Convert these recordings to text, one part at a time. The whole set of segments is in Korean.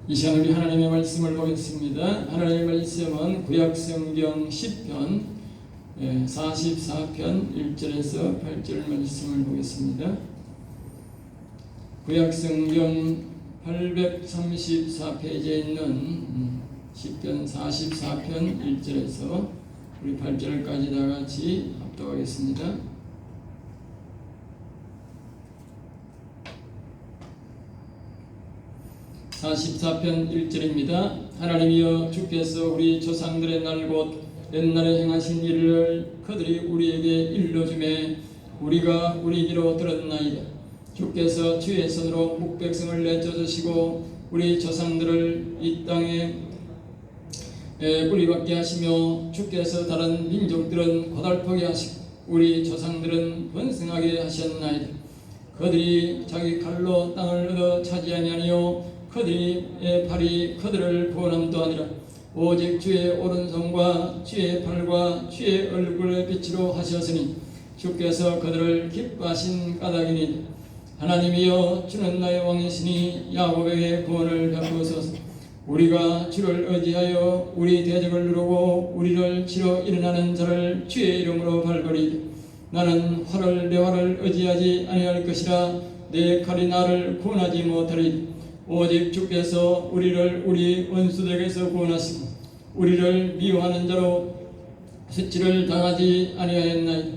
이 시간 우리 하나님의 말씀을 보겠습니다. 하나님의 말씀은 구약성경 10편 44편 1절에서 8절 말씀을 보겠습니다. 구약성경 834페이지에 있는 10편 44편 1절에서 우리 8절까지 다 같이 합독하겠습니다. 44편 1절입니다. 하나님이여 주께서 우리 조상들의 날 곧 옛날에 행하신 일을 그들이 우리에게 일러주매 우리가 우리 귀로 들었나이다. 주께서 주의 손으로 묵백성을 내쫓으시고 우리 조상들을 이 땅에 뿌리박게 하시며 주께서 다른 민족들은 고달프게 하시고 우리 조상들은 번성하게 하셨나이다. 그들이 자기 칼로 땅을 얻어 차지하니 아니요 그들의 팔이 그들을 구원함도 아니라 오직 주의 오른손과 주의 팔과 주의 얼굴의 빛으로 하셨으니 주께서 그들을 기뻐하신 까닭이니 하나님이여 주는 나의 왕이시니 야곱에게 구원을 베푸소서. 우리가 주를 의지하여 우리 대적을 누르고 우리를 치러 일어나는 자를 주의 이름으로 밟으리이다. 나는 내 활을 의지하지 아니할 것이라 내 칼이 나를 구원하지 못하리이다. 오직 주께서 우리를 우리 원수들에게서 구원하시고 우리를 미워하는 자로 수치를 당하지 아니하였나이다.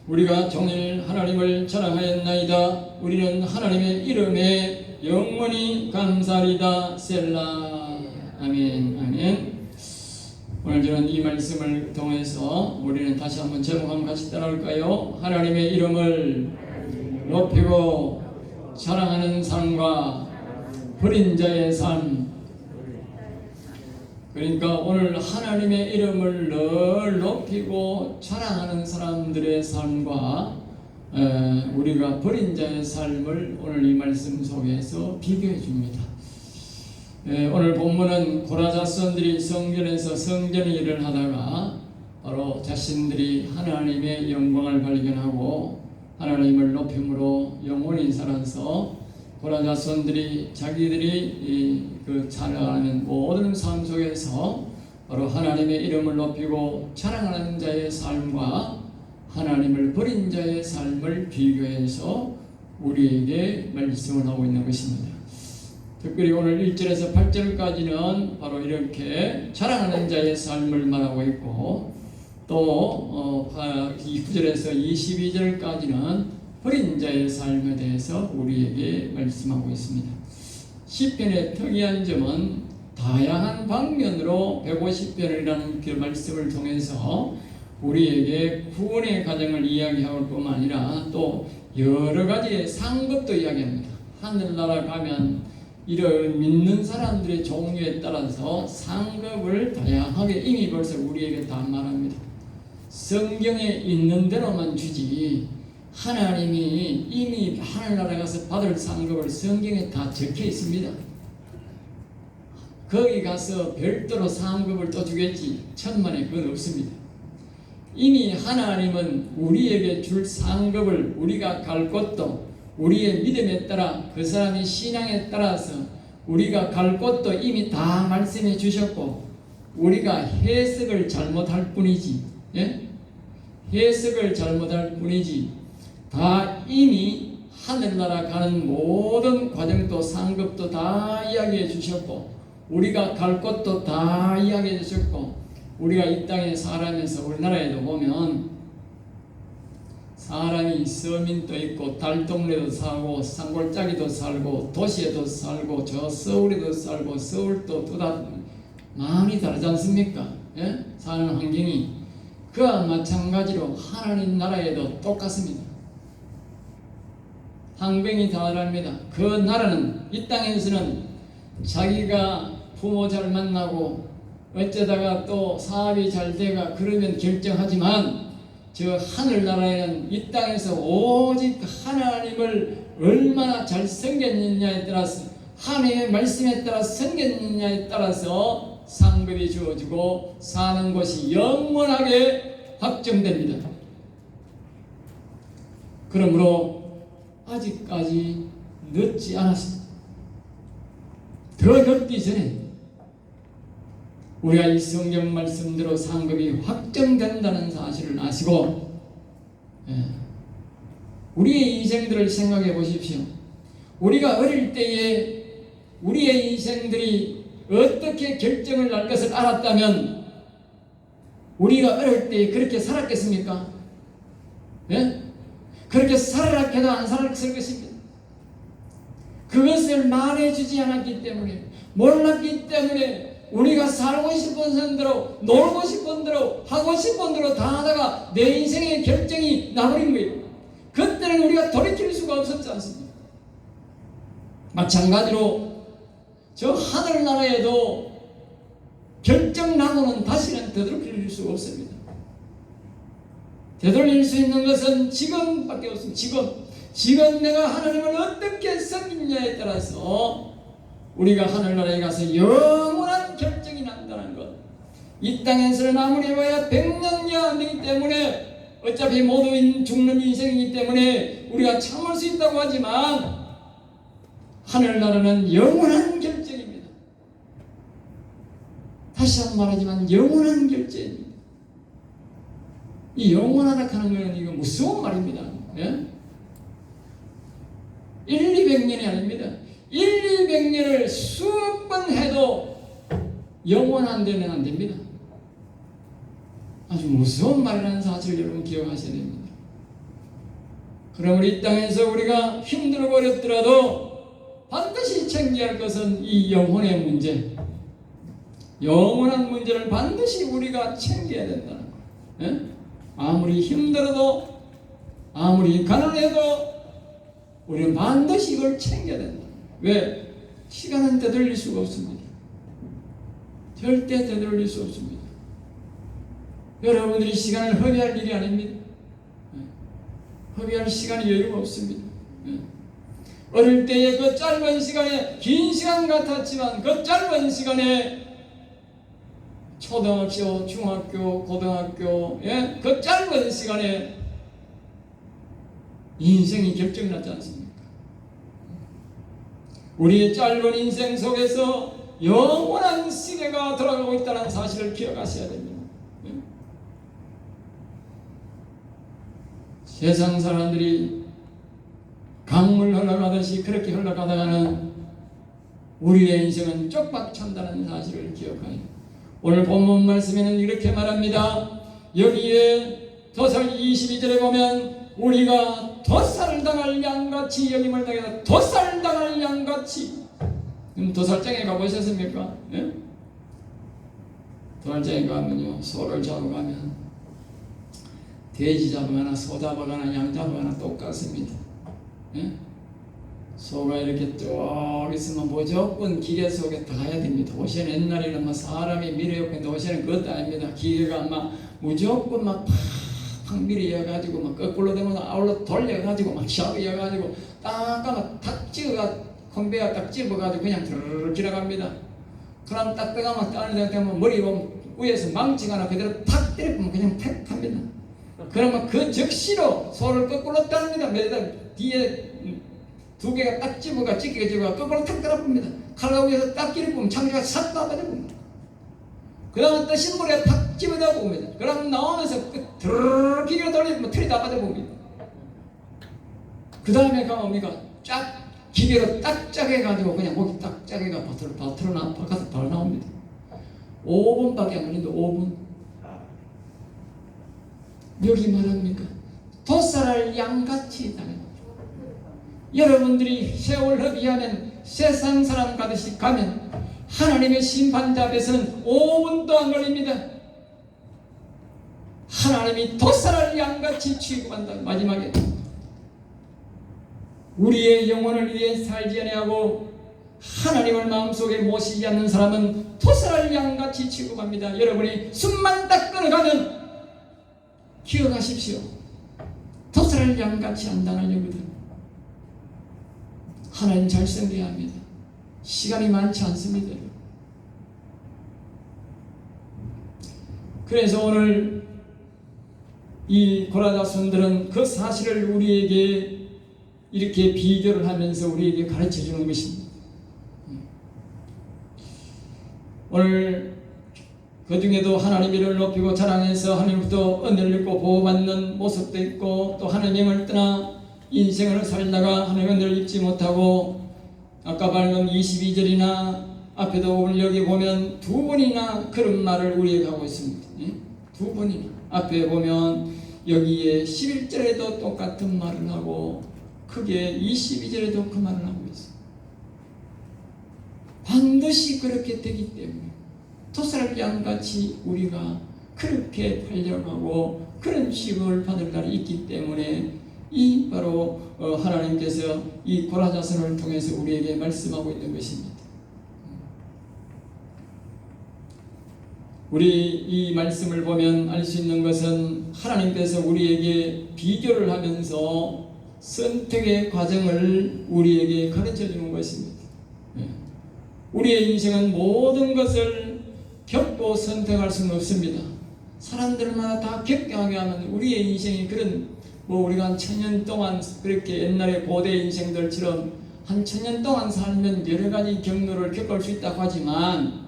우리가 종일 하나님을 자랑하였나이다. 우리는 하나님의 이름에 영원히 감사리다. 셀라. 아멘. 아멘. 오늘 저는 이 말씀을 통해서 우리는 다시 한번 제목 한번 같이 따라올까요? 하나님의 이름을 높이고 자랑하는 삶과 버린 자의 삶. 그러니까 오늘 하나님의 이름을 늘 높이고 자랑하는 사람들의 삶과 우리가 버린 자의 삶을 오늘 이 말씀 속에서 비교해 줍니다. 오늘 본문은 고라자손들이 성전에서 성전 일을 하다가 바로 자신들이 하나님의 영광을 발견하고 하나님을 높임으로 영원히 살아서 고라자손들이 자기들이 자랑하는 모든 삶 속에서 바로 하나님의 이름을 높이고 자랑하는 자의 삶과 하나님을 버린 자의 삶을 비교해서 우리에게 말씀을 하고 있는 것입니다. 특별히 오늘 1절에서 8절까지는 바로 이렇게 자랑하는 자의 삶을 말하고 있고 또 9절에서 22절까지는 버린 자의 삶에 대해서 우리에게 말씀하고 있습니다. 시편의 특이한 점은 다양한 방면으로 150편이라는 그 말씀을 통해서 우리에게 구원의 과정을 이야기할 뿐만 아니라 또 여러 가지의 상급도 이야기합니다. 하늘나라 가면 이런 믿는 사람들의 종류에 따라서 상급을 다양하게 이미 벌써 우리에게 다 말합니다. 성경에 있는 대로만 주지 하나님이 이미 하늘나라에 가서 받을 상급을 성경에 다 적혀 있습니다. 거기 가서 별도로 상급을 또 주겠지 천만에 그건 없습니다. 이미 하나님은 우리에게 줄 상급을 우리가 갈 곳도 우리의 믿음에 따라 그 사람의 신앙에 따라서 우리가 갈 곳도 이미 다 말씀해 주셨고 우리가 해석을 잘못할 뿐이지 해석을 잘못할 뿐이지 다 이미 하늘나라 가는 모든 과정도 상급도 다 이야기해 주셨고 우리가 갈 곳도 다 이야기해 주셨고 우리가 이 땅에 살아면서 우리나라에도 보면 사람이 서민도 있고 달동네도 살고 산골짜기도 살고 도시에도 살고 저 서울에도 살고 서울도 또 다 많이 다르지 않습니까? 사는 환경이 그와 마찬가지로 하나님 나라에도 똑같습니다. 항병이 다릅니다. 그 나라는 이 땅에서는 자기가 부모 잘 만나고 어쩌다가 또 사업이 잘 돼가 그러면 결정하지만 저 하늘나라에는 이 땅에서 오직 하나님을 얼마나 잘 섬겼느냐에 따라서 하나님의 말씀에 따라 섬겼느냐에 따라서 상급이 주어지고 사는 곳이 영원하게 확정됩니다. 그러므로 아직까지 늦지 않았습니다. 더 늦기 전에 우리가 이 성경 말씀대로 상급이 확정된다는 사실을 아시고, 우리의 인생들을 생각해 보십시오. 우리가 어릴 때에 우리의 인생들이 어떻게 결정을 날 것을 알았다면 우리가 어릴 때 그렇게 살았겠습니까? 그렇게 살아라 해도 안 살았을 것입니다. 그것을 말해주지 않았기 때문에, 몰랐기 때문에 우리가 살고 싶은 대로, 놀고 싶은 대로, 하고 싶은 대로 다 하다가 내 인생의 결정이 나버린 거예요. 그때는 우리가 돌이킬 수가 없었지 않습니까? 마찬가지로 저 하늘나라에도 결정 나고는 다시는 되돌릴 수가 없습니다. 되돌릴 수 있는 것은 지금밖에 없습니다. 지금 내가 하나님을 어떻게 섬기느냐에 따라서 우리가 하늘나라에 가서 영원한 결정이 난다는 것. 이 땅에서는 아무리 봐야 100년이 안 되기 때문에, 어차피 모두 죽는 인생이기 때문에 우리가 참을 수 있다고 하지만 하늘나라는 영원한 결정입니다. 다시 한번 말하지만 영원한 결정입니다. 이 영원하다 하는 것은 이거 무서운 말입니다. 200년이 아닙니다. 200년을 수억 번 해도 영원한 데는 안 됩니다. 아주 무서운 말이라는 사실을 여러분 기억하셔야 됩니다. 그럼 우리 이 땅에서 우리가 힘들고 어렵더라도 반드시 챙겨야 할 것은 이 영혼의 문제, 영원한 문제를 반드시 우리가 챙겨야 된다는 거예요. 아무리 힘들어도, 아무리 가난해도 우리는 반드시 이걸 챙겨야 된다. 왜? 시간은 되돌릴 수가 없습니다. 절대 되돌릴 수 없습니다. 여러분들이 시간을 허비할 일이 아닙니다. 허비할 시간이 여유가 없습니다. 어릴 때의 그 짧은 시간에, 긴 시간 같았지만 그 짧은 시간에 초등학교, 중학교, 고등학교, 그 짧은 시간에 인생이 결정났지 않습니까? 우리의 짧은 인생 속에서 영원한 시대가 돌아가고 있다는 사실을 기억하셔야 됩니다. 세상 사람들이 강물 흘러가듯이 그렇게 흘러가다가는 우리의 인생은 쪽박 찬다는 사실을 기억하여, 오늘 본문 말씀에는 이렇게 말합니다. 여기에 도살 22절에 보면 우리가 도살당할 양같이, 여김을 당해서 도살당할 양같이. 도살장에 가보셨습니까? 도살장에 가면요, 소를 잡아가면 돼지 잡아가나 소 잡아가나 양 잡아가나 똑같습니다. 소가 이렇게 쭉 있으면 무조건 기계 속에 들어가야 됩니다. 도시는 옛날에는 뭐 사람이 밀어였고, 도시는 그것도 아닙니다. 기계가 아마 무조건 막 팍팍 밀어여가지고 막 거꾸로 되면 아울러 돌려가지고 막 샤워여가지고 딱 가면 탁 찍어가, 컨베이어 딱 집어가지고 그냥 드르르 지나갑니다. 그럼 딱 빼가면 따는 되면 머리 보면 위에서 망치가 하나 그대로 탁 때려보면 그냥 탁 합니다. 그러면 그 즉시로 소를 거꾸로 따릅니다. 매달 뒤에 두 개가 딱 집어가 찢기가 집어가 거꾸로 탁 따라봅니다. 칼로 위에서 딱 끼를 창자가 싹 나빠져봅니다. 그 다음에 또 신물에 탁 집어다 봅니다. 그럼 나오면서 드르르 기계로 돌리면 틀이 다 빠져봅니다. 그 다음에 가면 뭡니까? 쫙 기계로 딱 짜게 해가지고 그냥 목이 딱 짜게 가 바트로 바깥에서 바로 나옵니다. 5분밖에 안 걸린다. 5분. 여기 말합니까? 도살할 양같이 당합니다. 여러분들이 세월 허비하면, 세상 사람 가듯이 가면 하나님의 심판대 앞에서는 5분도 안 걸립니다. 하나님이 도살할 양같이 취급한다. 마지막에 우리의 영혼을 위해 살지 아니하고 하나님을 마음속에 모시지 않는 사람은 도살할 양같이 취급합니다. 여러분이 숨만 딱 끊어가면 기억하십시오. 도살할 양같이 안 당하려거든. 하나님 잘 섬겨야 합니다. 시간이 많지 않습니다. 그래서 오늘 이 고라다손들은 그 사실을 우리에게 이렇게 비교를 하면서 우리에게 가르쳐 주는 것입니다. 오늘 그 중에도 하나님 이름을 높이고 자랑해서 하나님부터 은혜를 입고 보호받는 모습도 있고, 또 하나님을 떠나 인생을 살다가 하나님의 은혜를 입지 못하고, 아까 밝은 22절이나 앞에도 오늘 여기 보면 두 번이나 그런 말을 우리에게 하고 있습니다. 두 번이나 앞에 보면 여기에 11절에도 똑같은 말을 하고 크게 22절에도 그 말을 하고 있어요. 반드시 그렇게 되기 때문에 토살양같이 우리가 그렇게 팔려가고 그런 취급을 받을 날이 있기 때문에 이 바로 하나님께서 이 고라자선을 통해서 우리에게 말씀하고 있는 것입니다. 우리 이 말씀을 보면 알 수 있는 것은 하나님께서 우리에게 비교를 하면서 선택의 과정을 우리에게 가르쳐 주는 것입니다. 우리의 인생은 모든 것을 겪고 선택할 수는 없습니다. 사람들마다 다 겪게 하면 우리의 인생이 그런 우리가 한 1000년 동안 그렇게 옛날에 고대 인생들처럼 한 1000년 동안 살면 여러 가지 경로를 겪을 수 있다고 하지만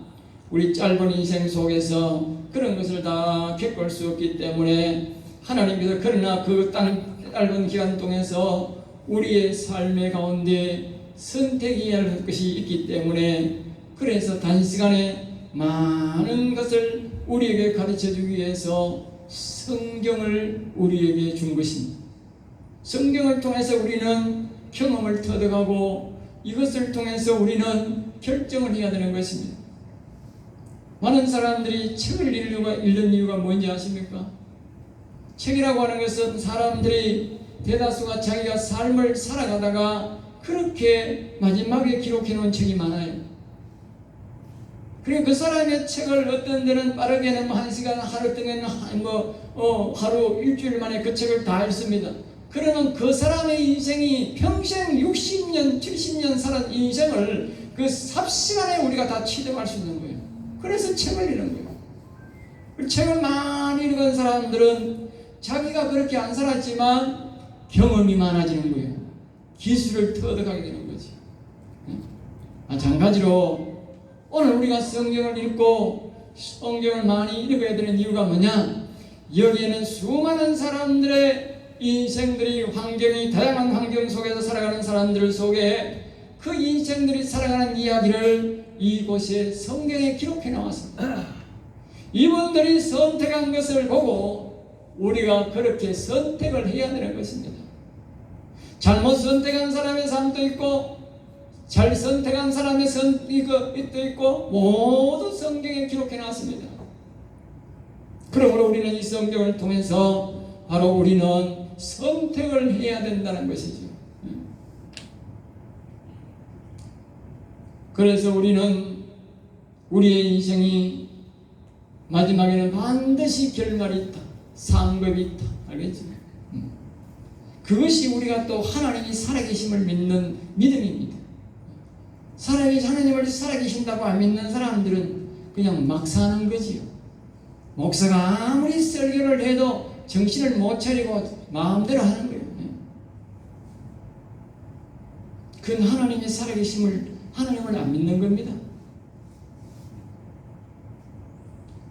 우리 짧은 인생 속에서 그런 것을 다 겪을 수 없기 때문에 하나님께서 그러나 그 짧은 기간 동안에서 우리의 삶의 가운데 선택해야 할 것이 있기 때문에 그래서 단시간에 많은 것을 우리에게 가르쳐 주기 위해서 성경을 우리에게 준 것입니다. 성경을 통해서 우리는 경험을 터득하고 이것을 통해서 우리는 결정을 해야 되는 것입니다. 많은 사람들이 책을 읽는 이유가 뭔지 아십니까? 책이라고 하는 것은 사람들이 대다수가 자기가 삶을 살아가다가 그렇게 마지막에 기록해 놓은 책이 많아요. 그리고 그 사람의 책을 어떤 데는 빠르게는 1시간, 하루 동안은 하루 일주일 만에 그 책을 다 읽습니다. 그러면 그 사람의 인생이 평생 60년, 70년 살은 인생을 그 삽시간에 우리가 다 취득할 수 있는 거예요. 그래서 책을 읽는 거예요. 그 책을 많이 읽은 사람들은 자기가 그렇게 안 살았지만 경험이 많아지는 거예요. 기술을 터득하게 되는 거지. 마찬가지로 오늘 우리가 성경을 읽고 성경을 많이 읽어야 되는 이유가 뭐냐? 여기에는 수많은 사람들의 인생들이 환경이 다양한 환경 속에서 살아가는 사람들 속에 그 인생들이 살아가는 이야기를 이곳에 성경에 기록해 나왔습니다. 이분들이 선택한 것을 보고 우리가 그렇게 선택을 해야 되는 것입니다. 잘못 선택한 사람의 삶도 있고 잘 선택한 사람의 선택도 있고 모두 성경에 기록해 놨습니다. 그러므로 우리는 이 성경을 통해서 바로 우리는 선택을 해야 된다는 것이죠. 그래서 우리는 우리의 인생이 마지막에는 반드시 결말이 있다. 상급이 있다. 알겠지? 그것이 우리가 또 하나님이 살아계심을 믿는 믿음입니다. 하나님을 살아계신다고 안 믿는 사람들은 그냥 막 사는 거지요. 목사가 아무리 설교를 해도 정신을 못 차리고 마음대로 하는 거예요. 그건 하나님의 살아계심을 하나님을 안 믿는 겁니다.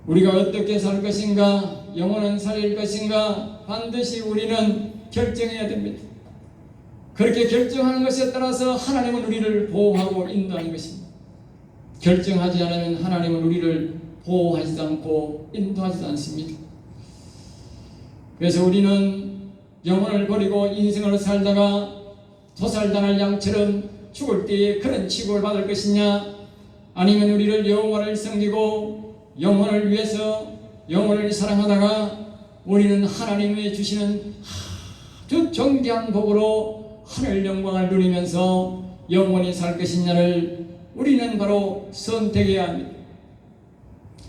우리가 어떻게 살 것인가, 영혼은 살릴 것인가 반드시 우리는 결정해야 됩니다. 그렇게 결정하는 것에 따라서 하나님은 우리를 보호하고 인도하는 것입니다. 결정하지 않으면 하나님은 우리를 보호하지도 않고 인도하지도 않습니다. 그래서 우리는 영혼을 버리고 인생을 살다가 도살당할 양처럼 죽을 때에 그런 취급을 받을 것이냐, 아니면 우리를 영원을 섬기고 영혼을 위해서 영혼을 사랑하다가 우리는 하나님의 주시는 아주 존귀한 복으로 하늘 영광을 누리면서 영원히 살 것이냐를 우리는 바로 선택해야 합니다.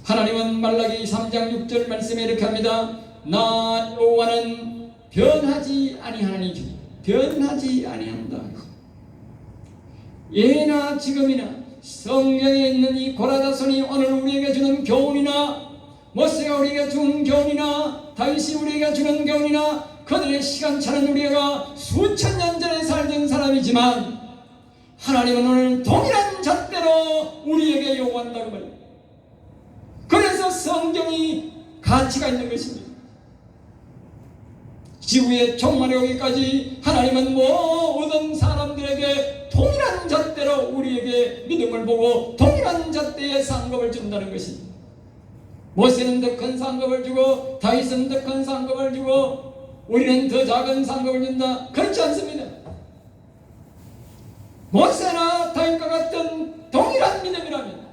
하나님은 말라기 3장 6절 말씀에 이렇게 합니다. 나 여호와는 변하지 아니하나니 변하지 아니한다. 예나 지금이나 성경에 있는 이 고라자손이 오늘 우리에게 주는 교훈이나 모세가 우리에게 준 교훈이나 다윗이 우리에게 주는 교훈이나 그들의 시간차는 우리가 수천 년 전에 살던 사람이지만 하나님은 오늘 동일한 잣대로 우리에게 요구한다고 말합니다. 성경이 가치가 있는 것입니다. 지구의 종말에 오기까지 하나님은 모든 사람들에게 동일한 잣대로 우리에게 믿음을 보고 동일한 잣대의 상급을 준다는 것입니다. 모세는 더 큰 상급을 주고 다윗은 더 큰 상급을 주고 우리는 더 작은 상급을 준다. 그렇지 않습니다. 모세나 다윗과 같은 동일한 믿음이라면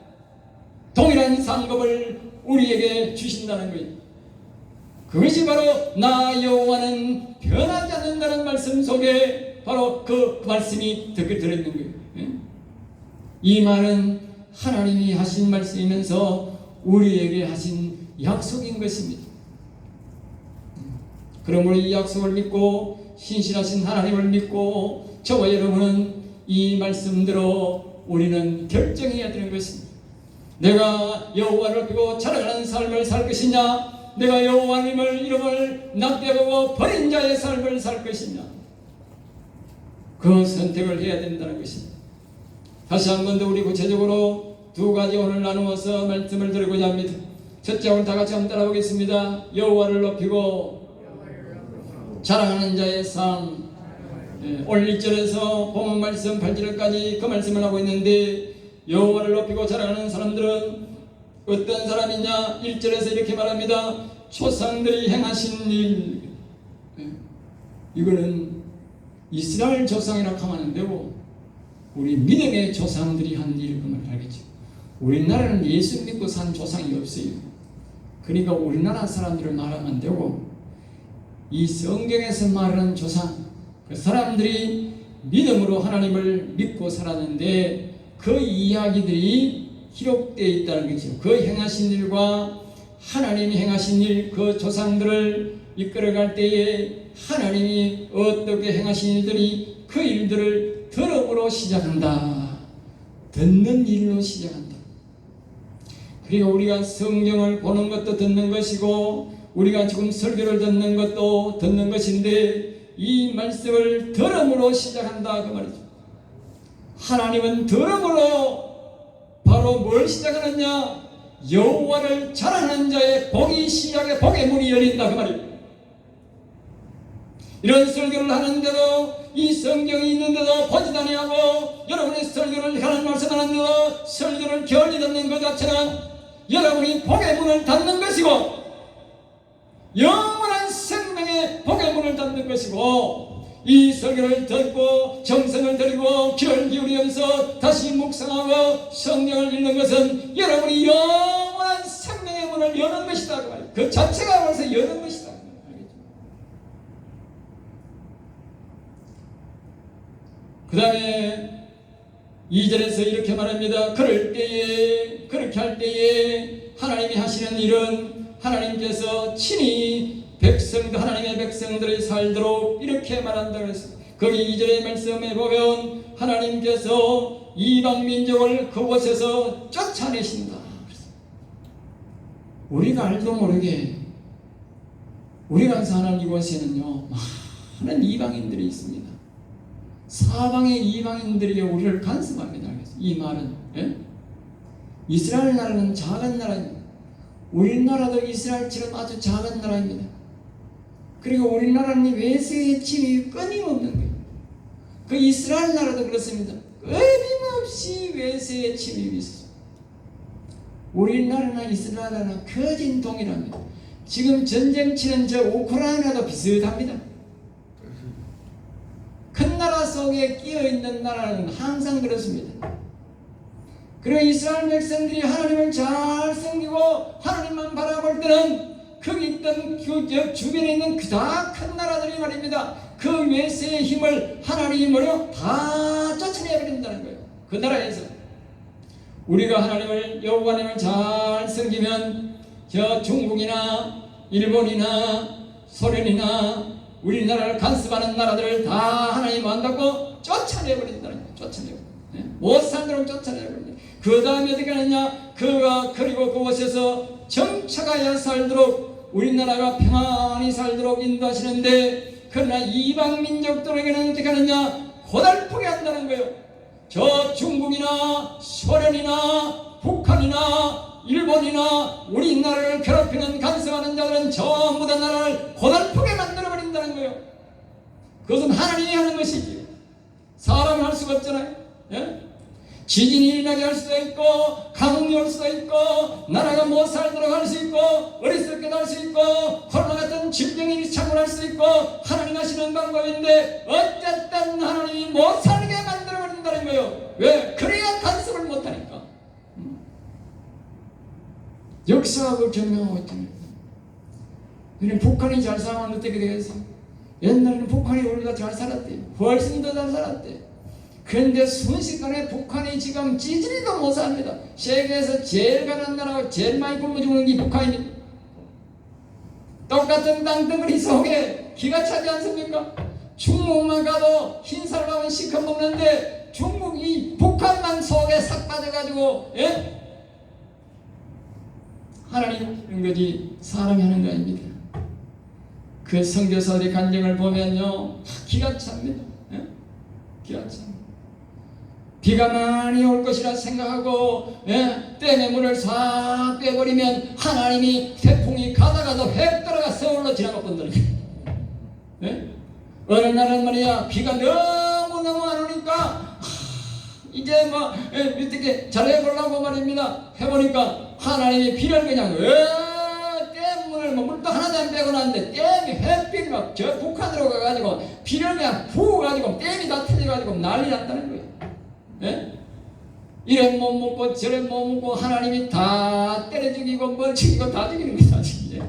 동일한 상급을 우리에게 주신다는 거예요. 그것이 바로 나 여호와는 변하지 않는다는 말씀 속에 바로 그 말씀이 들어있는 거예요. 이 말은 하나님이 하신 말씀이면서 우리에게 하신 약속인 것입니다. 그러므로 이 약속을 믿고 신실하신 하나님을 믿고 저와 여러분은 이 말씀대로 우리는 결정해야 되는 것입니다. 내가 여호와를 믿고 자랑하는 삶을 살 것이냐, 내가 여호와님을 이름을 납대하고 버린 자의 삶을 살 것이냐, 그 선택을 해야 된다는 것입니다. 다시 한 번 더 우리 구체적으로 두 가지 오늘 나누어서 말씀을 드리고자 합니다. 첫째, 오늘 다 같이 한번 따라보겠습니다. 여호와를 높이고 자랑하는 자의 삶. 오늘 1절에서 본문 말씀 8절까지 그 말씀을 하고 있는데, 여호와를 높이고 자랑하는 사람들은 어떤 사람이냐? 1절에서 이렇게 말합니다. 조상들이 행하신 일. 이거는 이스라엘 조상이라고 하면 안 되고 우리 믿음의 조상들이 한 일임을 알겠죠. 우리나라는 예수 믿고 산 조상이 없어요. 그러니까 우리나라 사람들을 말하면 안 되고 이 성경에서 말하는 조상, 그 사람들이 믿음으로 하나님을 믿고 살았는데 그 이야기들이 기록되어 있다는 거죠. 그 행하신 일과 하나님이 행하신 일, 그 조상들을 이끌어갈 때에 하나님이 어떻게 행하신 일들이 그 일들을 들음으로 시작한다. 듣는 일로 시작한다. 그리고 우리가 성경을 보는 것도 듣는 것이고 우리가 지금 설교를 듣는 것도 듣는 것인데 이 말씀을 들음으로 시작한다 그 말이죠. 하나님은 들음으로 바로 뭘 시작하느냐? 여호와를 자랑하는 자의 복이 시작해 복의 문이 열린다 그 말이에요. 이런 설교를 하는데도 이 성경이 있는데도 보지도 아니하고 여러분이 설교를 하는 말씀을 하는데도 설교를 게을리 듣는 것 자체는 여러분이 복의 문을 닫는 것이고 영원한 생명의 복의 문을 닫는 것이고, 이 설교를 듣고 정성을 들이고 귀를 기울이면서 다시 묵상하고 성경을 읽는 것은 여러분이 영원한 생명의 문을 여는 것이다 그 말이에요. 그 자체가 벌써 여는 것이다. 그 다음에 2절에서 이렇게 말합니다. 그럴 때에, 그렇게 할 때에 하나님이 하시는 일은 하나님께서 친히 하나님의 백성들이 살도록 이렇게 말한다고 했습니다. 거기 2절의 말씀에 보면 하나님께서 이방 민족을 그곳에서 쫓아내신다. 우리가 알도 모르게 우리가 사는 이곳에는요 많은 이방인들이 있습니다. 사방의 이방인들이 우리를 간섭합니다. 이 말은 이스라엘 나라는 작은 나라입니다. 우리나라도 이스라엘처럼 아주 작은 나라입니다. 그리고 우리나라는 외세의 침입이 끊임없는 거예요. 그 이스라엘 나라도 그렇습니다. 끊임없이 외세의 침입이 있어요. 우리나라나 이스라엘이나 거진 동일합니다. 지금 전쟁 치는 저 우크라이나도 비슷합니다. 큰 나라 속에 끼어있는 나라는 항상 그렇습니다. 그리고 이스라엘 백성들이 하나님을 잘 섬기고 하나님만 바라볼 때는 거기 있던 그 주변에 있는 그다 큰 나라들이 말입니다. 그 외세의 힘을 하나님이 다 쫓아내버린다는 거예요. 그 나라에서 우리가 하나님을 여호와님을 잘 섬기면 저 중국이나 일본이나 소련이나 우리나라를 간섭하는 나라들을 다 하나님 안다고 쫓아내버린다는 거예요. 쫓아내버린다. 못 살도록 쫓아내버린다. 그 다음에 어떻게 하느냐? 그리고 그곳에서 정착하여 살도록 우리나라가 평안히 살도록 인도하시는데, 그러나 이방 민족들에게는 어떻게 하느냐? 고달프게 한다는 거예요. 저 중국이나 소련이나 북한이나 일본 일본이나 우리나라를 괴롭히는 간섭하는 자들은 전부 다 나라를 고달프게 만들어버린다는 거예요. 그것은 하나님이 하는 것이지 사람이 할 수가 없잖아요. 예? 지진이 일어나게 할 수도 있고 가뭄이 올 수도 있고 나라가 못 살도록 할 수 있고 어리석게 할 수 있고 코로나 같은 질병이 창궐할 수 있고 하나님 하시는 방법인데 어쨌든 하나님이 못 살게 만들어버린다는 거예요. 왜? 그래야 간섭을 못하니까. 역사학을 증명하고 있잖아요. 우리는 북한이 잘 살면 어떻게 되겠어요? 옛날에는 북한이 우리가 잘 살았대요. 훨씬 더 잘 살았대요. 그런데 순식간에 북한이 지금 찌질이도 못 삽니다. 세계에서 제일 가난한 나라가 제일 많이 굶어 죽는 게 북한입니다. 똑같은 땅덩어리 속에 기가 차지 않습니까? 중국만 가도 흰살 나면 시커 먹는데 중국이 북한만 속에 싹 빠져가지고 예? 하나님 하는 거지 사람이 하는 거 아닙니다. 그 선교사들의 간증을 보면요 기가 찹니다. 예? 기가 찹니다. 비가 많이 올 것이라 생각하고 예? 댐의 물을 싹 빼버리면 하나님이 태풍이 가다가도 획 들어가 서울로 지나가 본다는 거예요. 예? 어느 날은 말이야 비가 너무너무 안 오니까 이제 뭐 어떻게 잘해보려고 말입니다. 해보니까 하나님이 비를 그냥 댐문을 뭐 물도 하나도 안 빼고 났는데 댐이 햇빛 막 저 북한으로 가가지고 비를 그냥 부어가지고 댐이 다 터져가지고 난리 났다는 거예요. 예? 이래 못 먹고 저래 못 먹고 하나님이 다 때려 죽이고 뭘 죽이고 다 죽이는 거다 진짜.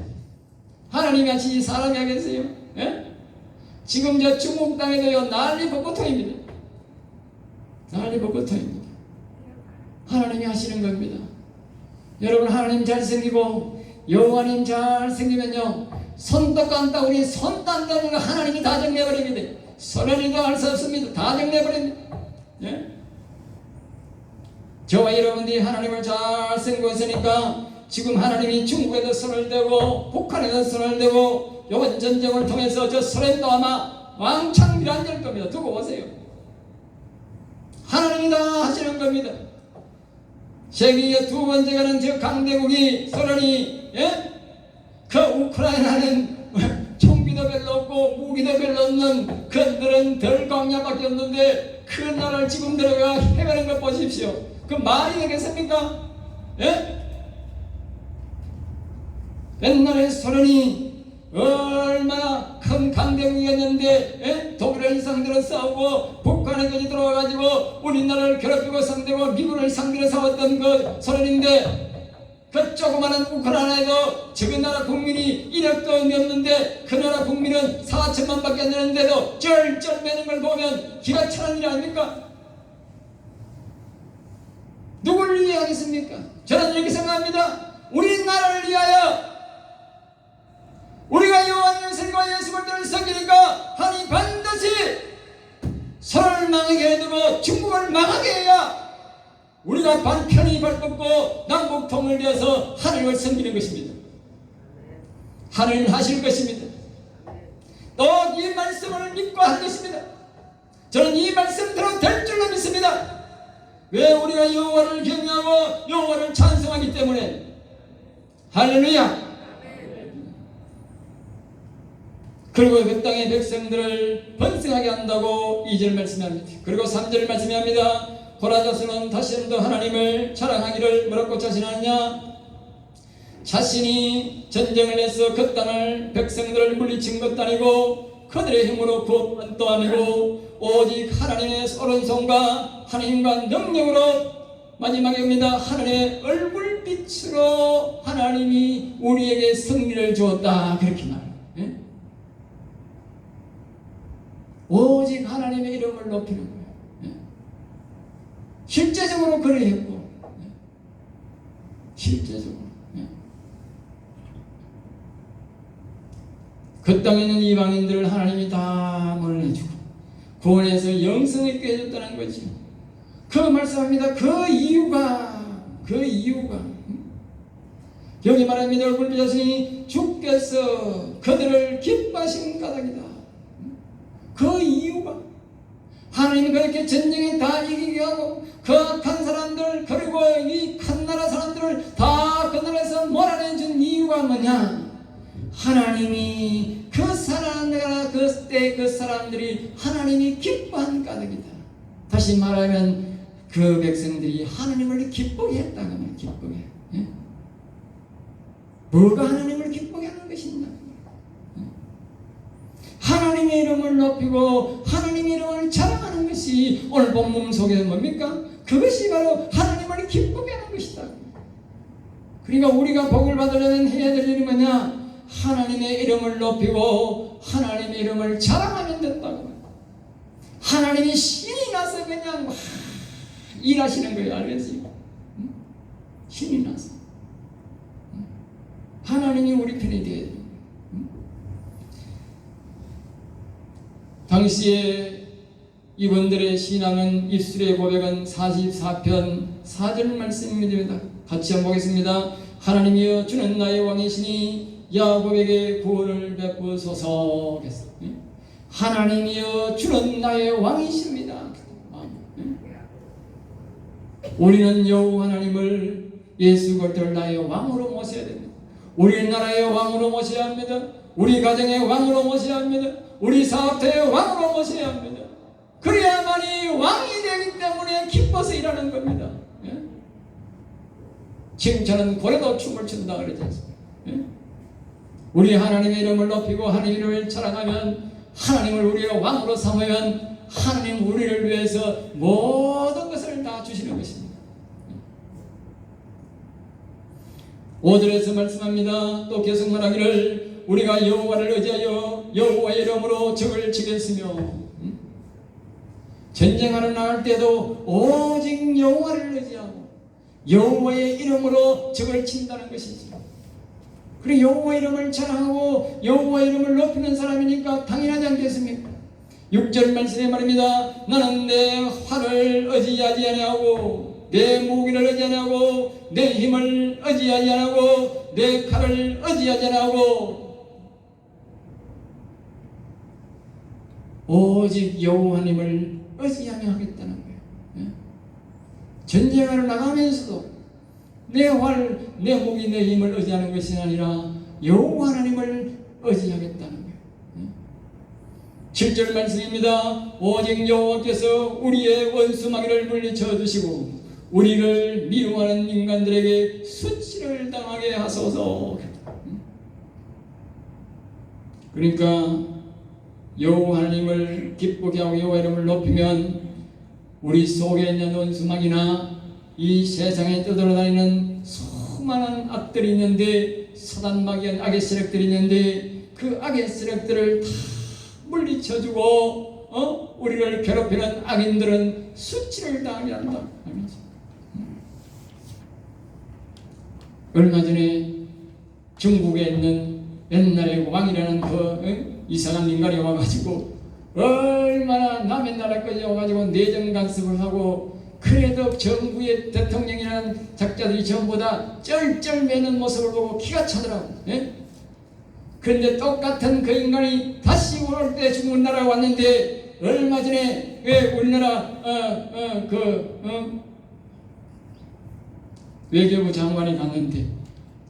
하나님이 하시지 사람이 하겠어요? 예? 지금 저 중국 땅에도요 난리 벚꽃통입니다. 난리 벚꽃통입니다. 하나님이 하시는 겁니다. 여러분 하나님 잘생기고 여호와님 잘생기면요 손도 깐다 우리 손 딴다는 거 하나님이 다 정리해버립니다. 소련이도 할 수 없습니다. 다 정리해버립니다. 예? 저와 여러분들이 하나님을 잘 생각하고 있으니까 지금 하나님이 중국에도 손을 대고 북한에도 손을 대고 이번 전쟁을 통해서 저 소련도 아마 왕창 밀어앉을 겁니다. 두고 보세요. 하나님이 다 하시는 겁니다. 세계의 두 번째 가는 저 강대국이 소련이 예? 그 우크라이나는 총기도 별로 없고 무기도 별로 없는 그들은 덜 광야밖에 없는데 그 나라를 지금 들어가 해배는 것 보십시오. 그 말이 되겠습니까? 예? 옛날에 소련이 얼마나 큰 강대국이었는데 예? 독일을 상대로 싸우고 북한에까지 들어와가지고 우리나라를 괴롭히고 상대고 미국을 상대로 싸웠던 그 소련인데 그 조그마한 우크라이나에도 적은 나라 국민이 1억도 없는데 그 나라 국민은 4천만 밖에 안 되는데도 쩔쩔매는 걸 보면 기가 차는 일 아닙니까? 누구를 위해 하겠습니까? 저는 이렇게 생각합니다. 우리나라를 위하여 우리가 여호와의 생과 예수 그리스도를 섬기니까 하나님 반드시 서로를 망하게 해두고 중국을 망하게 해야 우리가 편히 발뻗고 남북통을 위해서 하나님을 섬기는 것입니다. 하나님 하실 것입니다. 또 이 말씀을 믿고 할 것입니다. 저는 이 말씀대로 될 줄로 믿습니다. 왜? 우리가 여호와를 경외하고 여호와를 찬송하기 때문에. 할렐루야. 그리고 그 땅의 백성들을 번성하게 한다고 2절 말씀합니다. 그리고 3절 말씀합니다. 고라자스는 다시는 더 하나님을 자랑하기를 뭐라고 자신하느냐? 자신이 전쟁을 해서 그 땅을 백성들을 물리친 것도 아니고 그들의 힘으로 구한 것도 아니고 오직 하나님의 오른손과 하나님과 능력으로 마지막에 옵니다. 하나님의 얼굴빛으로 하나님이 우리에게 승리를 주었다. 그렇게 말해요. 예? 오직 하나님의 이름을 높이는 거예요. 예? 실제적으로 그래 했고 예? 실제적으로 예? 그 땅에 있는 이방인들을 하나님이 다 몰아내주고 구원해서 영성 있게 해줬다는 거죠. 그 말씀합니다. 그 이유가 여기 말합니다. 얼굴 자신이 주께서 그들을 기뻐하신 까닭이다. 그 이유가 하나님이 그렇게 전쟁에 다 이기게 하고 그 악한 사람들 그리고 이 칸나라 사람들을 다 이유가 뭐냐? 하나님이 그때 그 사람들이 하나님이 기뻐한 까닭이다. 다시 말하면 그 백성들이 하나님을 기쁘게 했다고 말이야. 기쁘게. 예? 뭐가 하나님을 기쁘게 하는 것이냐? 하나님의 이름을 높이고 하나님의 이름을 자랑하는 것이 오늘 본문 속에 뭡니까? 그것이 바로 하나님을 기쁘게 하는 것이다. 그러니까 우리가 복을 받으려면 해야 될 일이 뭐냐? 하나님의 이름을 높이고 하나님의 이름을 자랑하면 된다고. 하나님이 신이 나서 그냥 막 일하시는 거예요. 알겠지? 신이 나서 하나님이 우리 편이 되어야 돼요. 당시에 이분들의 신앙은 입술의 고백은 44편 4절 말씀입니다. 같이 한번 보겠습니다. 하나님이여 주는 나의 왕이시니 야곱에게 구원을 베푸소서. 하나님이여 주는 나의 왕이십니다. 우리는 여호와 하나님을 예수 그리스도를 나의 왕으로 모셔야 됩니다. 우리 나라의 왕으로 모셔야 합니다. 우리 가정의 왕으로 모셔야 합니다. 우리 사업체의 왕으로 모셔야 합니다. 그래야만이 왕이 되기 때문에 기뻐서 일하는 겁니다. 예? 칭찬은 고래도 춤을 춘다 그러지 않습니까? 예? 우리 하나님의 이름을 높이고 하나님의 이름을 자랑하면, 하나님을 우리의 왕으로 삼으면 하나님 우리를 위해서 모든 것을 다 주시는 것입니다. 5절에서 말씀합니다. 또 계속 말하기를 우리가 여호와를 의지하여 여호와의 이름으로 적을 치겠으며, 전쟁하러 나갈 때도 오직 여호와를 의지하고 여호와의 이름으로 적을 친다는 것이죠. 그리고 여호와의 이름을 자랑하고 여호와의 이름을 높이는 사람이니까 당연하지 않겠습니까? 6절 말씀에 말입니다. 나는 내 활을 의지하지 아니하고 내 무기를 의지하지 아니하고 내 힘을 의지하지 아니하고 내 칼을 의지하지 아니하고 오직 여호와님을 의지하며 하겠다는 거예요. 예? 전쟁하러 나가면서도 내 활, 내 무기, 내 힘을 의지하는 것이 아니라 여호와 하나님을 의지하겠다는 거예요. 7절 말씀입니다. 오직 여호와께서 우리의 원수 마귀를 물리쳐 주시고 우리를 미워하는 인간들에게 수치를 당하게 하소서. 그러니까 여호와 하나님을 기쁘게 하고 여호와 이름을 높이면 우리 속에 있는 원수 마귀나 이 세상에 떠돌아다니는 수많은 악들이 있는데, 사단 마귀한 악의 세력들이 있는데 그 악의 세력들을 다 물리쳐주고 우리를 괴롭히는 악인들은 수치를 당하게 한다. 얼마 전에 중국에 있는 옛날에 왕이라는 그 이상한 인간이 와가지고 얼마나 남의 나라까지 와가지고 내정 간섭을 하고, 그래도 정부의 대통령이라는 작자들이 전부 다 쩔쩔매는 모습을 보고 기가 차더라고. 예? 그런데 똑같은 그 인간이 다시 올 때 중국 나라에 왔는데, 얼마 전에 왜 우리나라 외교부 장관이 갔는데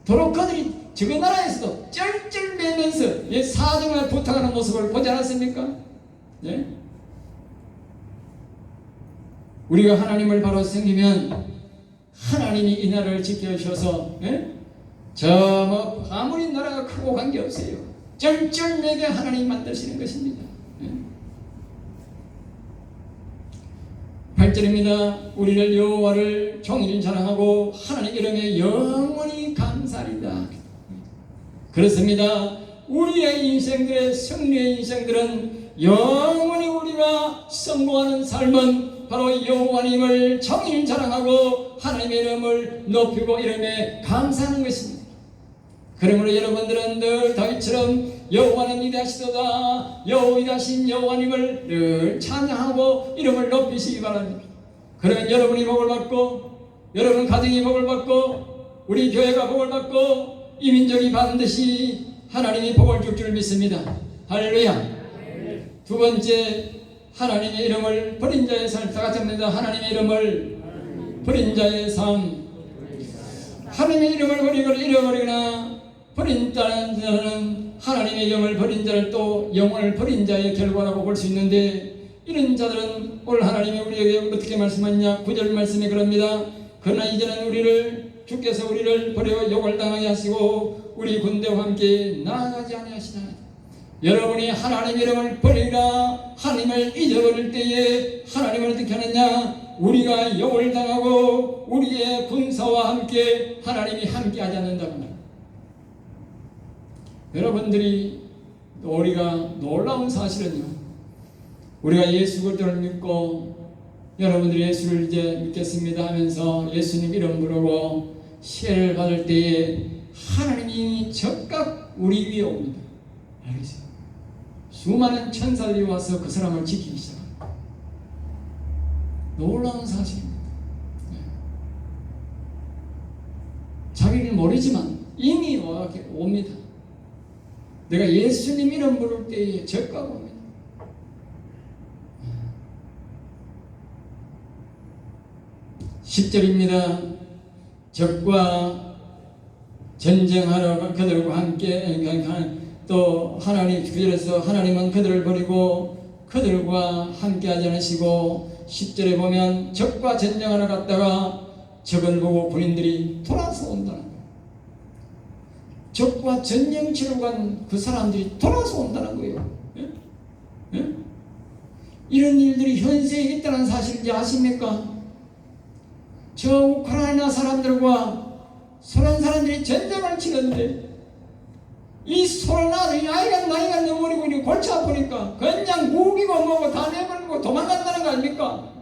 도로 그들이 저 나라에서도 쩔쩔매면서 사정을 부탁하는 모습을 보지 않았습니까? 예? 우리가 하나님을 바로 섬기면 하나님이 이 나라를 지켜주셔서 뭐 아무리 나라가 크고 관계없어요. 쩔쩔매게 하나님 만드시는 것입니다. 8절입니다. 우리를 여호와를 종일 자랑하고 하나님 이름에 영원히 감사하리다. 그렇습니다. 우리의 인생들의 승리의 인생들은 영원히 우리가 성공하는 삶은 바로 여호와님을 정의를 자랑하고 하나님의 이름을 높이고 이름에 감사하는 것입니다. 그러므로 여러분들은 늘 다윗처럼 여호와는 위대하시도다, 위대하신 여호와님을 늘 찬양하고 이름을 높이시기 바랍니다. 그러면 여러분이 복을 받고, 여러분 가정이 복을 받고, 우리 교회가 복을 받고, 이 민족이 반드시 하나님이 복을 줄 줄 믿습니다. 할렐루야. 두 번째, 하나님의 이름을 버린 자의 삶. 다 같이 합니다. 하나님의 이름을 버린 자의 삶. 하나님의 이름을 버리거나 잃어버리거나 버린 자는 하나님의 영을 버린 자를 또 영을 버린 자의 결과라고 볼 수 있는데, 이런 자들은 오늘 하나님이 우리에게 어떻게 말씀하느냐. 9절 말씀에 그럽니다. 그러나 이제는 주께서 우리를 버려 욕을 당하게 하시고 우리 군대와 함께 나아가지 아니하시나이다. 여러분이 하나님의 이름을 버리라, 하나님을 잊어버릴 때에 하나님은 어떻게 하느냐. 우리가 욕을 당하고 우리의 군사와 함께 하나님이 함께 하지 않는다고. 여러분들이, 우리가 놀라운 사실은요, 우리가 예수 그리스도를 믿고 여러분들이 예수를 이제 믿겠습니다 하면서 예수님 이름 부르고 시혜를 받을 때에 하나님이 즉각 우리 위에 옵니다. 알겠어요? 수많은 천사들이 와서 그 사람을 지키기 시작합니다. 놀라운 사실입니다. 자기는 모르지만 이미 옵니다. 내가 예수님 이름 부를 때에 즉각 옵니다. 10절입니다. 적과 전쟁하러 그들과 함께, 또 하나님, 9절에서 하나님은 그들을 버리고 그들과 함께 하지 않으시고, 10절에 보면 적과 전쟁하러 갔다가 적을 보고 군인들이 돌아서 온다는 거예요. 적과 전쟁 치러 간 그 사람들이 돌아서 온다는 거예요. 예? 예? 이런 일들이 현세에 있다는 사실 이제 아십니까? 저 우크라이나 사람들과 소련 사람들이 전쟁을 치는데, 이 소련 아들이 아이가 나이가 너무 어리고 골치 아프니까 그냥 무기고 뭐고 다 내버리고 도망간다는 거 아닙니까?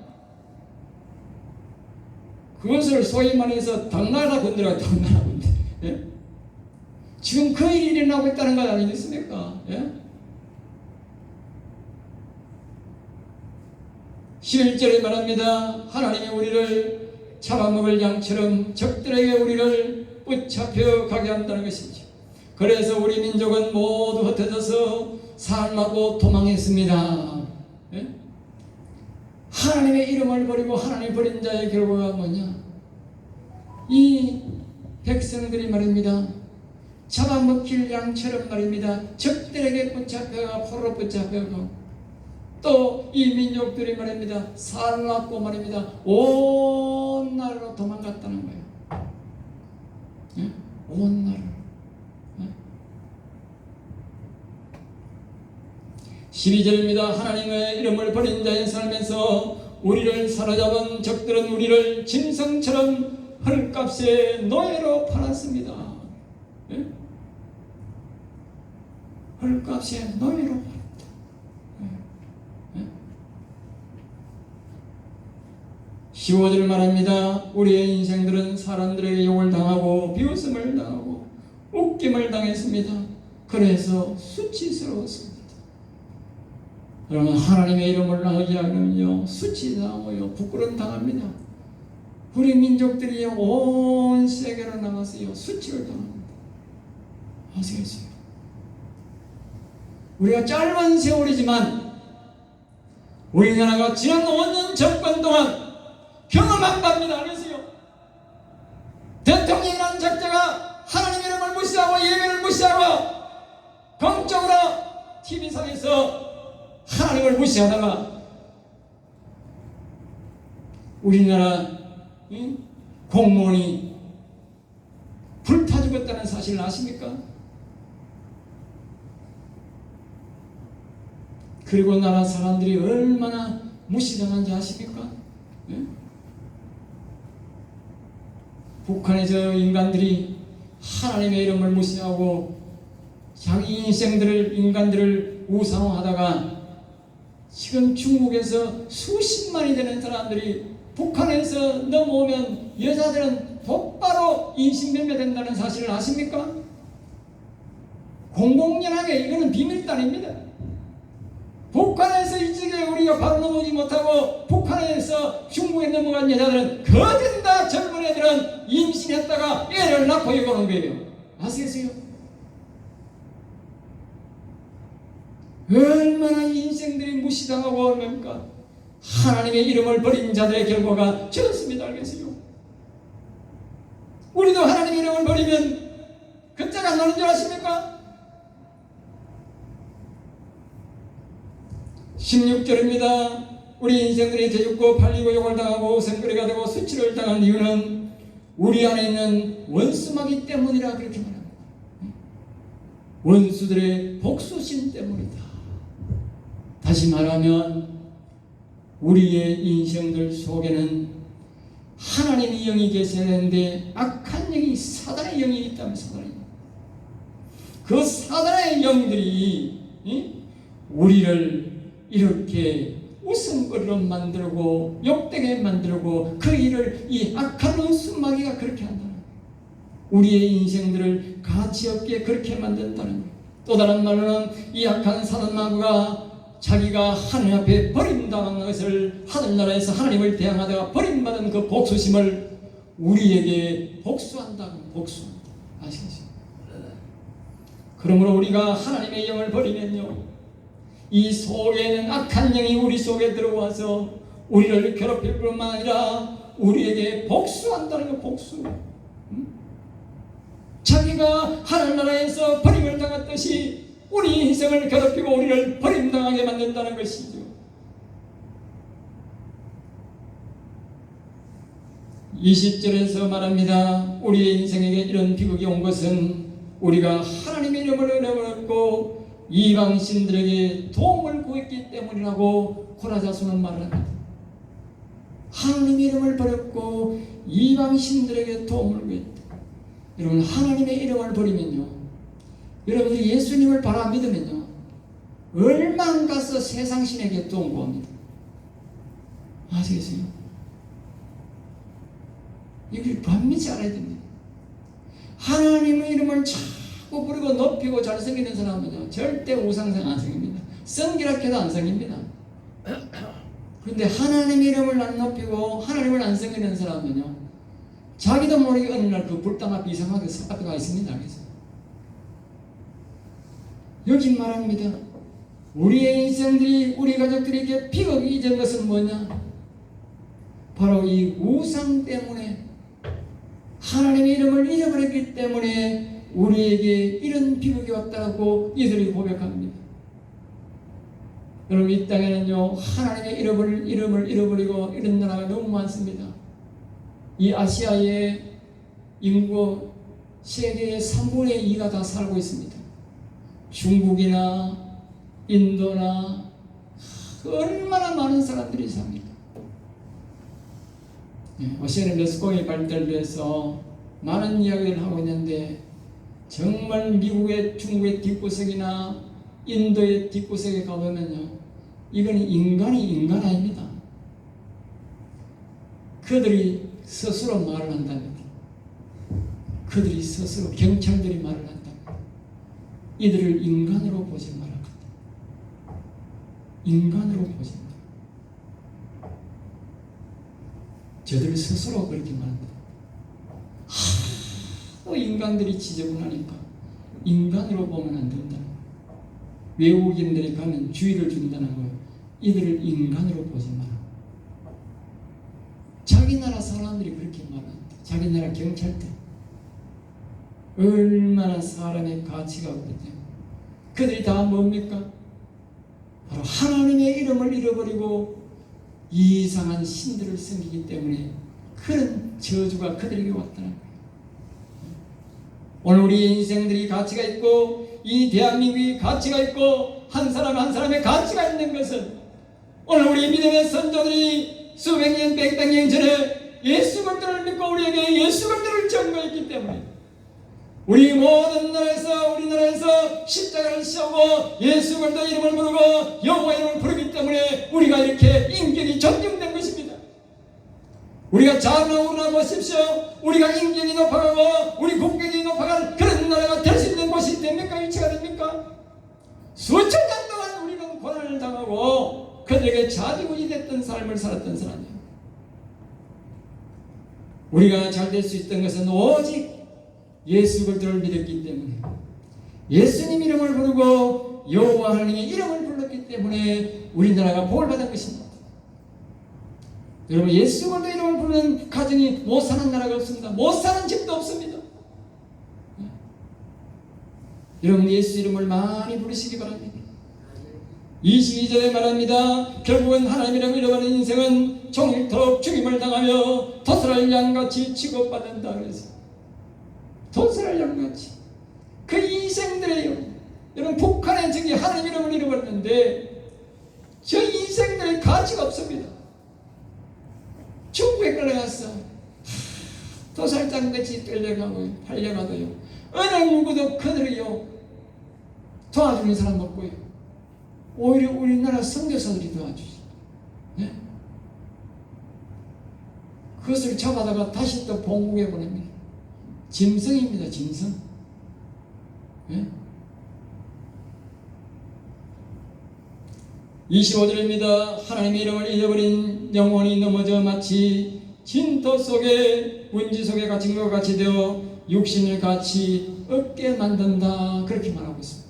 그것을 소위 말해서 당나라 군대라고. 당나라 군대. 예? 지금 그 일이 일어나고 있다는 것 아니겠습니까? 예? 11절에 말합니다. 하나님이 우리를 잡아먹을 양처럼 적들에게 우리를 붙잡혀 가게 한다는 것이죠. 그래서 우리 민족은 모두 흩어져서 살라고 도망했습니다. 예? 하나님의 이름을 버리고 하나님 버린 자의 결과가 뭐냐? 이 백성들이 말입니다. 잡아먹힐 양처럼 말입니다. 적들에게 붙잡혀가 포로 붙잡혀가, 또 이 민족들이 말입니다. 살라고 말입니다. 온 나라로 도망갔다는 거예요. 예? 온 나라. 예? 12절입니다. 하나님의 이름을 버린 자의 삶에서 우리를 사로잡은 적들은 우리를 짐승처럼 헐값에 노예로 팔았습니다. 예? 헐값에 노예로 팔았다. 15절 말합니다. 우리의 인생들은 사람들에게 욕을 당하고 비웃음을 당하고 웃김을 당했습니다. 그래서 수치스러웠습니다. 여러분, 하나님의 이름을 나오지 않으면요, 수치당하고요, 부끄러움 당합니다. 우리 민족들이 온 세계로 나가서요, 수치를 당합니다. 아시겠어요? 우리가 짧은 세월이지만 우리나라가 지난 5년 정권 동안 경험한 바입니다. 알겠어요? 대통령이라는 작자가 하나님의 이름을 무시하고 예배를 무시하고 공적으로 TV상에서 하나님을 무시하다가 우리나라 공무원이 불타 죽었다는 사실을 아십니까? 그리고 나라 사람들이 얼마나 무시당한지 아십니까? 예? 북한에서 인간들이 하나님의 이름을 무시하고 자기 인간들을 우상화하다가 지금 중국에서 수십만이 되는 사람들이 북한에서 넘어오면 여자들은 곧바로 인신매매된다는 사실을 아십니까? 공공연하게 이거는 비밀단입니다. 북한에서 이쪽에 우리가 바로 넘어오지 못하고 북한에서 중국에 넘어간 여자들은 거진 다 젊은 애들은 임신했다가 애를 낳고 이거는 거예요. 아시겠어요? 얼마나 인생들이 무시당하고 얼마입니까? 하나님의 이름을 버린 자들의 결과가 저렇습니다. 알겠어요? 우리도 하나님의 이름을 버리면 그자가 안 나는 줄 아십니까? 16절입니다. 우리 인생들이 대죽고 팔리고 욕을 당하고 생거리가 되고 수치를 당한 이유는 우리 안에 있는 원수마귀 때문이라 그렇게 말합니다. 원수들의 복수심 때문이다. 다시 말하면 우리의 인생들 속에는 하나님의 영이 계셔야 하는데 악한 영이 사단의 영이 있다면 사단의 영. 그 사단의 영들이 우리를 이렇게 웃음거리로 만들고 욕되게 만들고 그 일을 이 악한 원수마귀가 그렇게 한다는 거예요. 우리의 인생들을 가치없게 그렇게 만든다는 거예요. 또 다른 말로는 이 악한 사단마귀가 자기가 하나님 앞에 버림당한 것을 하늘나라에서 하나님을 대항하다가 버림받은 그 복수심을 우리에게 복수한다는 복수한다. 아시겠죠? 그러므로 우리가 하나님의 영을 버리면요, 이 속에는 악한 영이 우리 속에 들어와서 우리를 괴롭힐 뿐만 아니라 우리에게 복수한다는 거. 복수. 자기가 하늘나라에서 버림을 당했듯이 우리 인생을 괴롭히고 우리를 버림당하게 만든다는 것이죠. 20절에서 말합니다. 우리의 인생에게 이런 비극이 온 것은 우리가 하나님의 이름을 잃어버렸고 이방신들에게 도움을 구했기 때문이라고 고라자서는 말합니다. 하나님의 이름을 버렸고 이방신들에게 도움을 구했다. 여러분, 하나님의 이름을 버리면요, 여러분들이 예수님을 바라 믿으면요, 얼마 안 가서 세상 신에게 도움 구합니다. 아시겠어요? 이걸 반드시 알아야 됩니다. 하나님의 이름을 자꾸 부르고 높이고 잘생기는 사람은요, 절대 우상생 안 생깁니다. 성기락해도 안 생깁니다. 그런데 하나님의 이름을 안 높이고 하나님을 안 섬기는 사람은요, 자기도 모르게 어느 날 그 불당 앞에 이상하게 앞에 가 있습니다. 그래서 여기 말합니다. 우리의 인생들이, 우리 가족들에게 비극이 된 것은 뭐냐? 바로 이 우상 때문에, 하나님의 이름을 잊어버렸기 때문에 우리에게 이런 비극이 왔다고 이들이 고백합니다. 여러분, 이 땅에는요, 하나님의 이름을 잃어버리고 이런 나라가 너무 많습니다. 이 아시아의 인구 세계의 3분의 2가 다 살고 있습니다. 중국이나 인도나 얼마나 많은 사람들이 삽니까? 오시아는 레스공이 발달돼서 많은 이야기를 하고 있는데, 정말 미국의, 중국의 뒷구석이나 인도의 뒷구석에 가보면요, 이건 인간이 인간 아닙니다. 그들이 스스로 말을 한답니다. 그들이 스스로, 경찰들이 말을 한답니다. 이들을 인간으로 보지 말아라. 인간으로 보지 마라. 저들 스스로 그렇게 말합니다. 또 인간들이 지저분하니까 인간으로 보면 안 된다는 거예요. 외국인들이 가면 주의를 준다는 거예요. 이들을 인간으로 보지 마라. 자기 나라 사람들이 그렇게 말합니다. 자기 나라 경찰들 얼마나 사람의 가치가 없거든요. 그들이 다 뭡니까? 바로 하나님의 이름을 잃어버리고 이상한 신들을 섬기기 때문에 그런 저주가 그들에게 왔다는 거예요. 오늘 우리 인생들이 가치가 있고 이 대한민국이 가치가 있고 한 사람 한 사람의 가치가 있는 것은 오늘 우리 믿음의 선조들이 수백 년, 백백 년 전에 예수 그리스도를 믿고 우리에게 예수 그리스도를 증거했기 때문에 우리 모든 나라에서, 우리나라에서 십자가를 씌우고 예수 그리스도 이름을 부르고 여호와 이름을 부르기 때문에 우리가 이렇게 인격이 존중된 것입니다. 우리가 자랑하고 보십시오. 우리가 인격이 높아가고 우리 국격이 높아가는 그런 나라가 될 수 있는 곳이 됩니까? 위치가 됩니까? 수천 년 동안 우리는 고난을 당하고 그들에게 자지우지 됐던 삶을 살았던 사람이에요. 우리가 잘 될 수 있던 것은 오직 예수 그리스도를 믿었기 때문에, 예수님 이름을 부르고 여호와 하나님의 이름을 불렀기 때문에 우리나라가 복을 받은 것입니다. 여러분, 예수 그리스도 이름을 부르는 가정이 못 사는 나라가 없습니다. 못 사는 집도 없습니다. 여러분 예수 이름을 많이 부르시기 바랍니다. 22절에 말합니다. 결국은 하나님 이름을 잃어버린 인생은 종일토록 죽임을 당하며 도살할 양같이 취급받는다. 그래서 도살할 양같이 그 인생들이에요. 여러분 북한에 저기 하나님 이름을 잃어버렸는데 저 인생들의 가치가 없습니다. 중국에 끌려갔어. 도살장같이 끌려가고요. 팔려가도요. 어느 누구도 그들이요 도와주는 사람 없고요. 오히려 우리나라 선교사들이 도와주지. 네? 그것을 잡아다가 다시 또 본국에 보냅니다. 짐승입니다. 짐승. 네? 25절입니다. 하나님의 이름을 잊어버린 영혼이 넘어져 마치 진토 속에 문지 속에 갇힌 것 같이 되어 육신을 같이 없게 만든다. 그렇게 말하고 있습니다.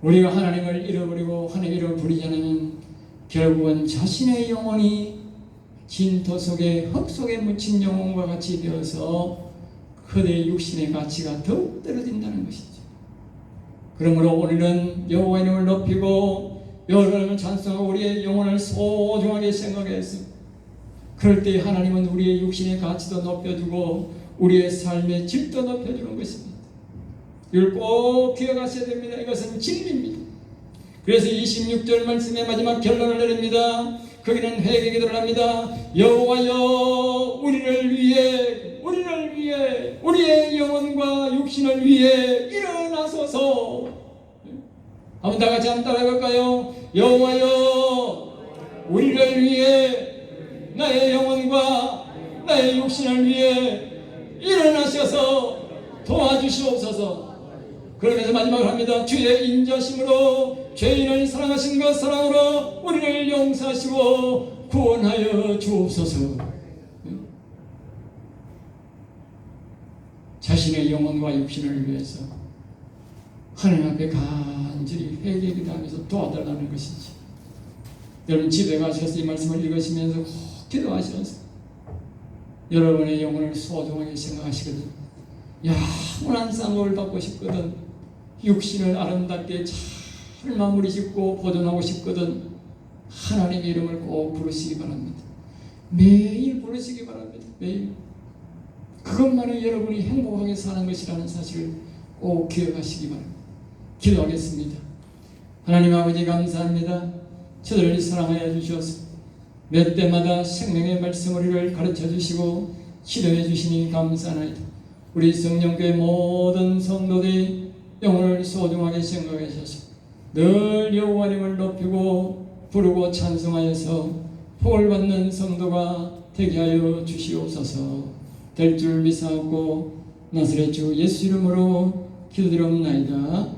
우리가 하나님을 잃어버리고 하나님의 이름을 부리지 않으면 결국은 자신의 영혼이 진토 속에 흙 속에 묻힌 영혼과 같이 되어서 그들의 육신의 가치가 더욱 떨어진다는 것이죠. 그러므로 우리는 여호와의 이름을 높이고 여호와의 이름을 찬송하고 우리의 영혼을 소중하게 생각했습니다. 그럴 때 하나님은 우리의 육신의 가치도 높여주고 우리의 삶의 질도 높여주는 것입니다. 이걸 꼭 기억하셔야 됩니다. 이것은 진리입니다. 그래서 26절 말씀의 마지막 결론을 내립니다. 거기는 회개 기도를 합니다. 여호와여 우리를 위해 우리의 영혼과 육신을 위해 일어나소서. 한번 다 같이 한번 따라해볼까요? 여호와여 우리를 위해 나의 영혼과 나의 육신을 위해 일어나셔서 도와주시옵소서. 그러면서 마지막으로 합니다. 주의 인자심으로 죄인을 사랑하신 것 사랑으로 우리를 용서하시고 구원하여 주옵소서. 자신의 영혼과 육신을 위해서 하나님 앞에 간절히 회개 기도하면서 도와달라는 것이지. 여러분 집에 가셔서 이 말씀을 읽으시면서 꼭 기도하시면서 여러분의 영혼을 소중하게 생각하시거든. 영원한 쌍을 받고 싶거든. 육신을 아름답게 잘 마무리 짓고 보존하고 싶거든. 하나님의 이름을 꼭 부르시기 바랍니다. 매일 부르시기 바랍니다. 매일. 그것만은 여러분이 행복하게 사는 것이라는 사실을 꼭 기억하시기 바랍니다. 기도하겠습니다. 하나님 아버지 감사합니다. 저들을 사랑하여 주셔서 몇 때마다 생명의 말씀을 우리를 가르쳐 주시고 지도해 주시니 감사하나이다. 우리 성령교회 모든 성도들이 영혼을 소중하게 생각하셔서 늘 여호와님을 높이고 부르고 찬송하여서 복을 받는 성도가 되게 하여 주시옵소서. 될 줄 믿사옵고 나사렛 주 예수 이름으로 기도드리옵나이다.